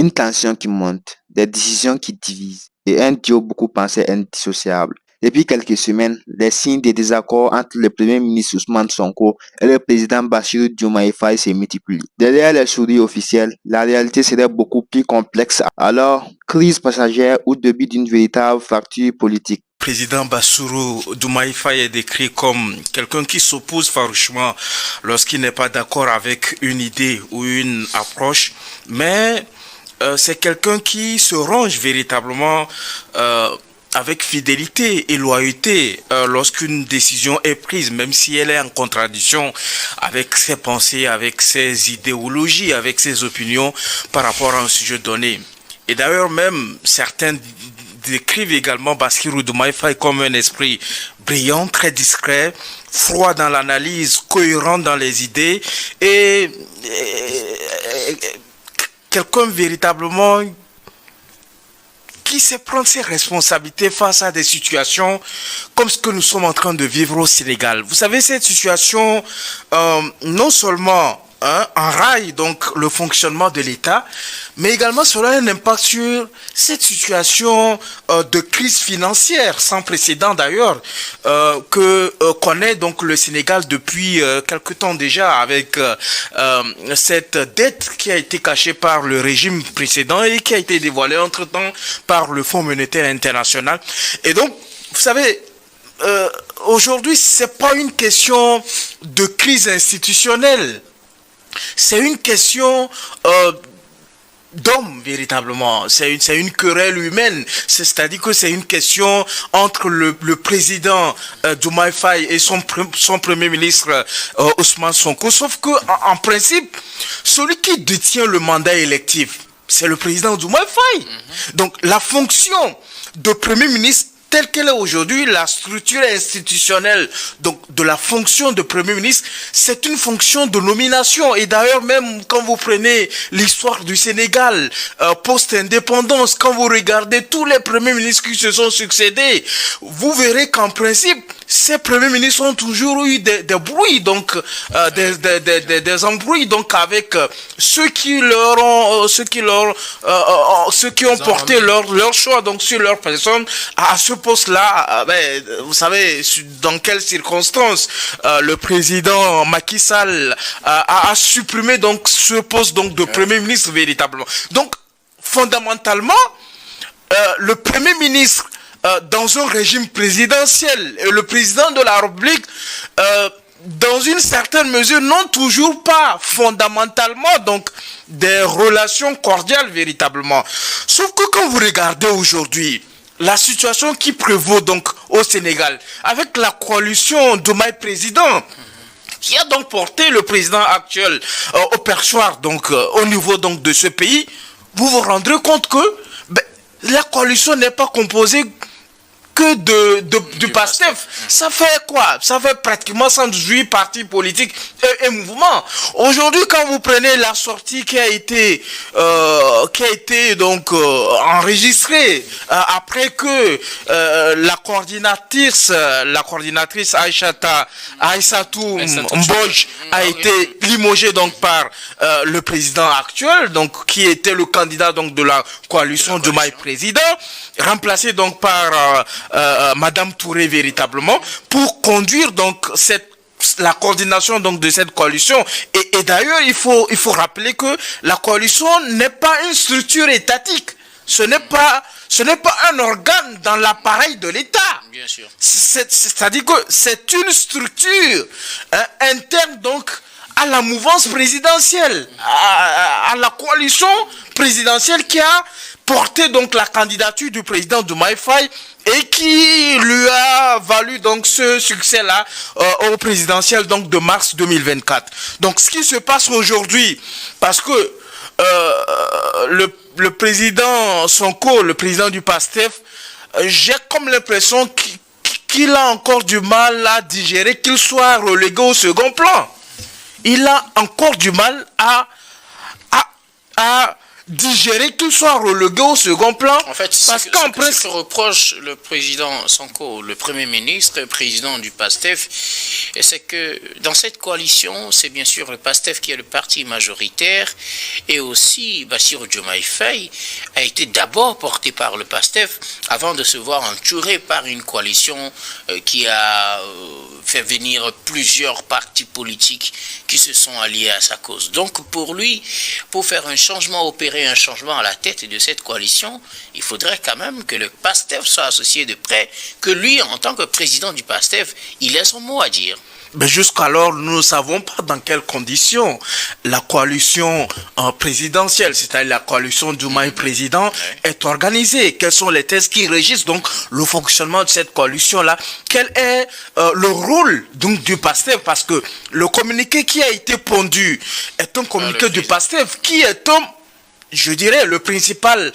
Une tension qui monte, des décisions qui divisent et un duo beaucoup pensé indissociable. Depuis quelques semaines, les signes de désaccord entre le Premier ministre Ousmane Sonko et le président Bassirou Diomaye Faye se multiplient. Derrière les sourires officiels, la réalité serait beaucoup plus complexe. Alors, crise passagère ou début d'une véritable fracture politique. Le président Bassirou Diomaye Faye est décrit comme quelqu'un qui s'oppose farouchement lorsqu'il n'est pas d'accord avec une idée ou une approche, mais c'est quelqu'un qui se range véritablement avec fidélité et loyauté lorsqu'une décision est prise, même si elle est en contradiction avec ses pensées, avec ses idéologies, avec ses opinions par rapport à un sujet donné. Et d'ailleurs même, certains décrivent également Bassirou Diomaye Faye comme un esprit brillant, très discret, froid dans l'analyse, cohérent dans les idées et quelqu'un véritablement qui sait prendre ses responsabilités face à des situations comme ce que nous sommes en train de vivre au Sénégal. Vous savez, cette situation, non seulement enraille donc le fonctionnement de l'État, mais également cela a un impact sur cette situation de crise financière sans précédent d'ailleurs que connaît donc le Sénégal depuis quelque temps déjà avec cette dette qui a été cachée par le régime précédent et qui a été dévoilée entre-temps par le Fonds monétaire international. Et donc, vous savez, aujourd'hui, c'est pas une question de crise institutionnelle. C'est une question d'homme véritablement, c'est une querelle humaine, c'est-à-dire que c'est une question entre le président Diomaye Faye et son premier ministre Ousmane Sonko, sauf que en principe, celui qui détient le mandat électif, c'est le président Diomaye Faye. Donc la fonction de premier ministre telle qu'elle est aujourd'hui, la structure institutionnelle donc de la fonction de Premier ministre, c'est une fonction de nomination. Et d'ailleurs, même quand vous prenez l'histoire du Sénégal, post-indépendance, quand vous regardez tous les premiers ministres qui se sont succédés, vous verrez qu'en principe, ces premiers ministres ont toujours eu des bruits, donc des embrouilles, donc avec ceux qui ont porté leur choix donc sur leur personne à ce poste-là. Vous savez dans quelles circonstances le président Macky Sall a supprimé donc ce poste donc de premier ministre véritablement. Donc fondamentalement, le premier ministre dans un régime présidentiel et le président de la République dans une certaine mesure n'ont toujours pas fondamentalement donc des relations cordiales véritablement. Sauf que quand vous regardez aujourd'hui la situation qui prévaut donc au Sénégal avec la coalition Diomaye président qui a donc porté le président actuel au perchoir donc au niveau donc de ce pays, vous vous rendrez compte que la coalition n'est pas composée que du PASTEF. Ça fait quoi? Ça fait pratiquement 118 partis politiques et mouvements. Aujourd'hui, quand vous prenez la sortie qui a été donc enregistrée après que la coordinatrice Aïssatou Mbodj a été limogée donc par le président actuel, donc qui était le candidat donc de la coalition Diomaye président, remplacé donc par Madame Touré véritablement pour conduire donc la coordination donc de cette coalition et d'ailleurs il faut rappeler que la coalition n'est pas une structure étatique, ce n'est pas un organe dans l'appareil de l'État. Bien sûr. C'est-à-dire que c'est une structure interne donc à la mouvance présidentielle, à la coalition présidentielle qui a porté donc la candidature du président Diomaye Faye et qui lui a valu donc ce succès-là au présidentiel donc de mars 2024. Donc ce qui se passe aujourd'hui, parce que le président Sonko, le président du PASTEF, j'ai comme l'impression qu'il a encore du mal à digérer qu'il soit relégué au second plan. Il a encore du mal à digérer, qu'il soit relégué au second plan. En fait, parce qu'en principe, ce que reproche le président Sonko, le Premier ministre, président du PASTEF, c'est que dans cette coalition, c'est bien sûr le PASTEF qui est le parti majoritaire, et aussi Bassirou Diomaye Faye a été d'abord porté par le PASTEF avant de se voir entouré par une coalition qui a fait venir plusieurs partis politiques qui se sont alliés à sa cause. Donc pour lui, pour faire un changement, opérer un changement à la tête de cette coalition, il faudrait quand même que le PASTEF soit associé de près, que lui, en tant que président du PASTEF, il ait son mot à dire. Mais jusqu'alors, nous ne savons pas dans quelles conditions la coalition présidentielle, c'est-à-dire la coalition Diomaye président, est organisée. Quels sont les tests qui régissent donc le fonctionnement de cette coalition-là? Quel est le rôle donc du PASTEF? Parce que le communiqué qui a été pondu est un communiqué du PASTEF qui est je dirais, le principal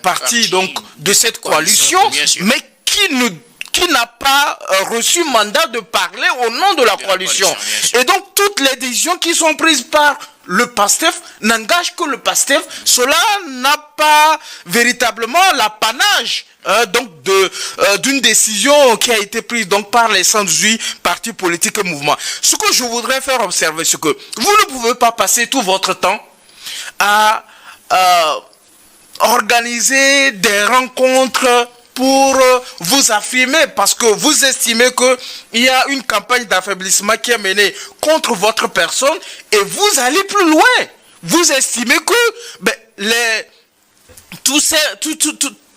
parti donc de cette coalition, mais qui n'a pas reçu mandat de parler au nom de la coalition. Et donc, toutes les décisions qui sont prises par le PASTEF n'engagent que le PASTEF. Cela n'a pas véritablement l'apanage donc d'une décision qui a été prise donc par les 118 partis politiques et mouvements. Ce que je voudrais faire observer, c'est que vous ne pouvez pas passer tout votre temps à organiser des rencontres pour vous affirmer, parce que vous estimez qu'il y a une campagne d'affaiblissement qui est menée contre votre personne, et vous allez plus loin. Vous estimez que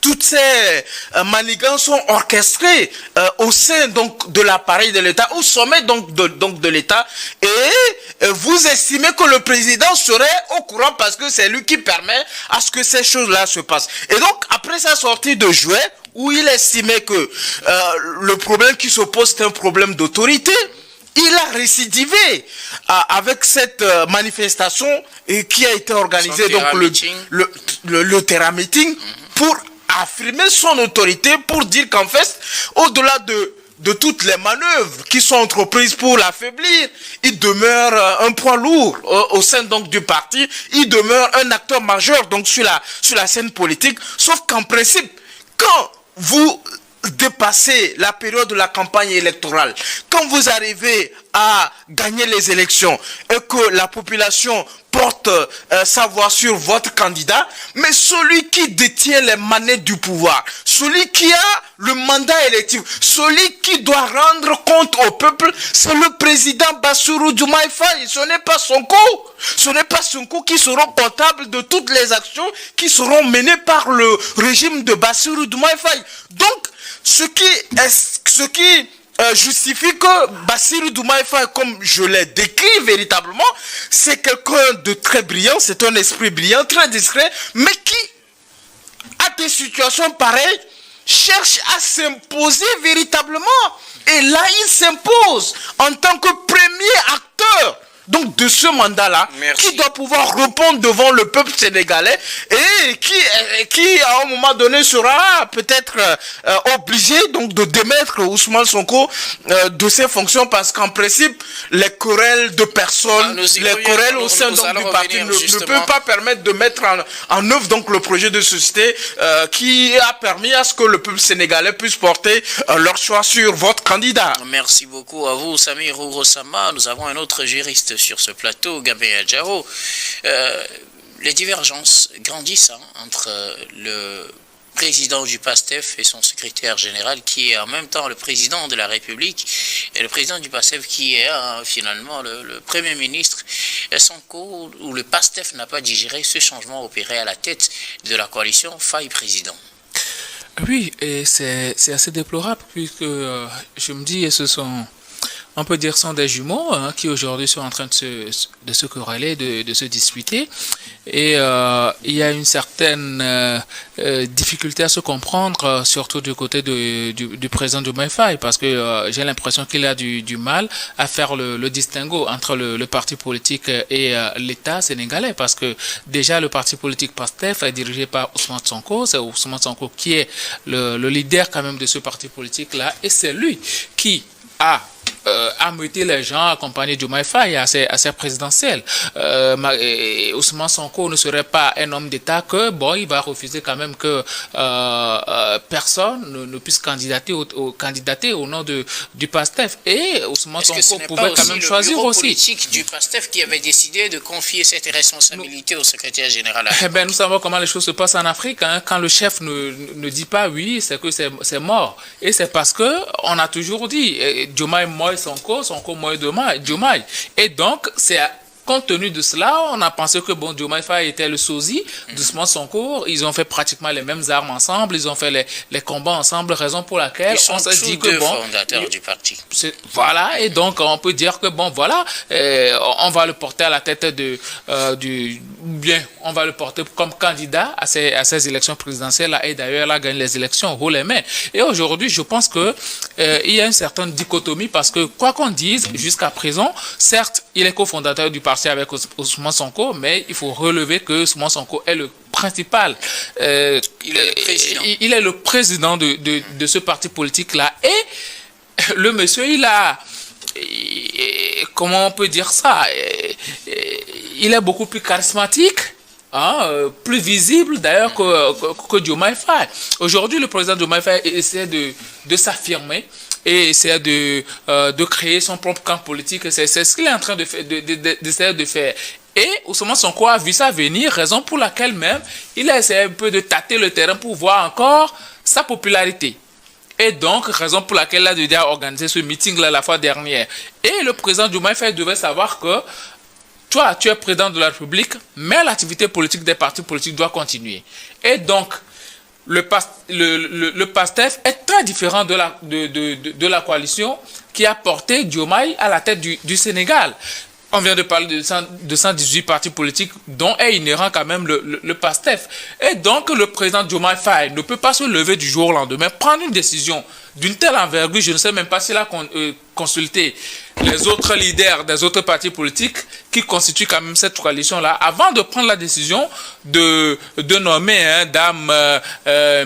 toutes ces manigances sont orchestrées au sein donc de l'appareil de l'État, au sommet donc de l'État, et vous estimez que le président serait au courant parce que c'est lui qui permet à ce que ces choses-là se passent. Et donc, après sa sortie de juillet, où il estimait que le problème qui se pose est un problème d'autorité, il a récidivé avec cette manifestation qui a été organisée, donc le Terra Meeting, pour affirmer son autorité, pour dire qu'en fait, au-delà de toutes les manœuvres qui sont entreprises pour l'affaiblir, il demeure un poids lourd au sein donc du parti, il demeure un acteur majeur donc sur la scène politique, sauf qu'en principe, quand vous dépassez la période de la campagne électorale, quand vous arrivez à gagner les élections et que la population porte sa voix sur votre candidat, mais celui qui détient les manettes du pouvoir, celui qui a le mandat électif, celui qui doit rendre compte au peuple, c'est le président Bassirou Diomaye Faye. Ce n'est pas Sonko. Ce n'est pas Sonko qui sera comptable de toutes les actions qui seront menées par le régime de Bassirou Diomaye Faye. Donc, ce qui justifie que Bassirou Diomaye Faye, comme je l'ai décrit véritablement, c'est quelqu'un de très brillant, c'est un esprit brillant, très discret, mais qui, à des situations pareilles, cherche à s'imposer véritablement. Et là, il s'impose en tant que premier acteur donc de ce mandat-là, qui doit pouvoir répondre devant le peuple sénégalais et qui à un moment donné sera peut-être obligé donc de démettre Ousmane Sonko de ses fonctions, parce qu'en principe les querelles de personnes, les querelles au sein donc du parti ne peuvent pas permettre de mettre en œuvre donc le projet de société qui a permis à ce que le peuple sénégalais puisse porter leur choix sur votre candidat. Merci beaucoup à vous, Samir Ourosama. Nous avons un autre juriste sur ce plateau, Gabé Adjaro. Les divergences grandissent entre le président du PASTEF et son secrétaire général, qui est en même temps le président de la République, et le président du PASTEF qui est finalement le Premier ministre. Sonko, où le PASTEF n'a pas digéré ce changement opéré à la tête de la coalition Faye président. Oui, et c'est assez déplorable, puisque je me dis, on peut dire, sont des jumeaux qui aujourd'hui sont en train de se quereller, de se disputer. Et il y a une certaine difficulté à se comprendre, surtout du côté du président Diomaye Faye, parce que j'ai l'impression qu'il a du mal à faire le distinguo entre le parti politique et l'État sénégalais, parce que déjà le parti politique PASTEF est dirigé par Ousmane Sonko. C'est Ousmane Sonko qui est le leader quand même de ce parti politique-là, et c'est lui qui a ameuter les gens, accompagner Diomaye Faye à ses présidentielles. Ousmane Sonko ne serait pas un homme d'État que, bon, il va refuser quand même que personne ne puisse candidater au nom du PASTEF. Et Ousmane Sonko pouvait quand même choisir aussi. Politique du PASTEF qui avait décidé de confier cette responsabilité au secrétaire général. Eh ben, nous savons comment les choses se passent en Afrique. Hein. Quand le chef ne dit pas oui, c'est que c'est mort. Et c'est parce que on a toujours dit Diomaye moi Sonko, Sonko moi Diomaye. Et donc, c'est compte tenu de cela, on a pensé que bon, Diomaye Faye était le sosie d'Ousmane Sonko. Ils ont fait pratiquement les mêmes armes ensemble, ils ont fait les combats ensemble, raison pour laquelle on s'est dit que bon, fondateurs du parti. Voilà, et donc on peut dire que bon, voilà, on va le porter à la tête on va le porter comme candidat à ces élections présidentielles, et d'ailleurs, là, gagne les élections haut les mains. Et aujourd'hui, je pense que il y a une certaine dichotomie parce que quoi qu'on dise jusqu'à présent, certes, il est cofondateur du parti avec Ousmane Sonko, mais il faut relever que Ousmane Sonko est le principal. Il est le président. Il est le président de ce parti politique-là. Et le monsieur, il a... Comment on peut dire ça? Il est beaucoup plus charismatique. Plus visible d'ailleurs que Diomaye Faye. Aujourd'hui, le président Diomaye Faye essaie de s'affirmer et essaie de créer son propre camp politique. C'est ce qu'il est en train d'essayer de faire. Et Ousmane Sonko a vu ça venir, raison pour laquelle même il a essayé un peu de tâter le terrain pour voir encore sa popularité. Et donc, raison pour laquelle il a déjà organisé ce meeting-là la fois dernière. Et le président Diomaye Faye devait savoir que toi, tu es président de la République, mais l'activité politique des partis politiques doit continuer. Et donc, le PASTEF est très différent de la coalition qui a porté Diomaye à la tête du Sénégal. On vient de parler de 118 partis politiques dont est inhérent quand même le PASTEF. Et donc, le président Diomaye Faye ne peut pas se lever du jour au lendemain, prendre une décision d'une telle envergure. Je ne sais même pas s'il a consulté les autres leaders des autres partis politiques qui constituent quand même cette coalition-là avant de prendre la décision de nommer Dame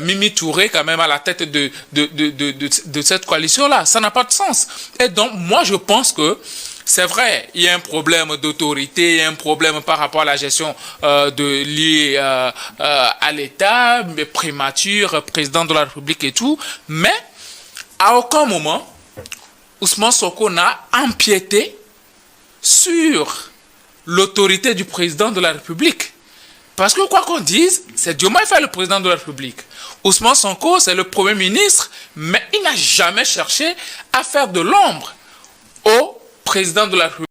Mimi Touré quand même à la tête de cette coalition-là. Ça n'a pas de sens. Et donc, moi, je pense que c'est vrai, il y a un problème d'autorité, il y a un problème par rapport à la gestion liée à l'État, primature, président de la République et tout, mais à aucun moment, Ousmane Sonko n'a empiété sur l'autorité du président de la République. Parce que quoi qu'on dise, c'est Diomaye Faye le président de la République. Ousmane Sonko, c'est le Premier ministre, mais il n'a jamais cherché à faire de l'ombre au président de la République.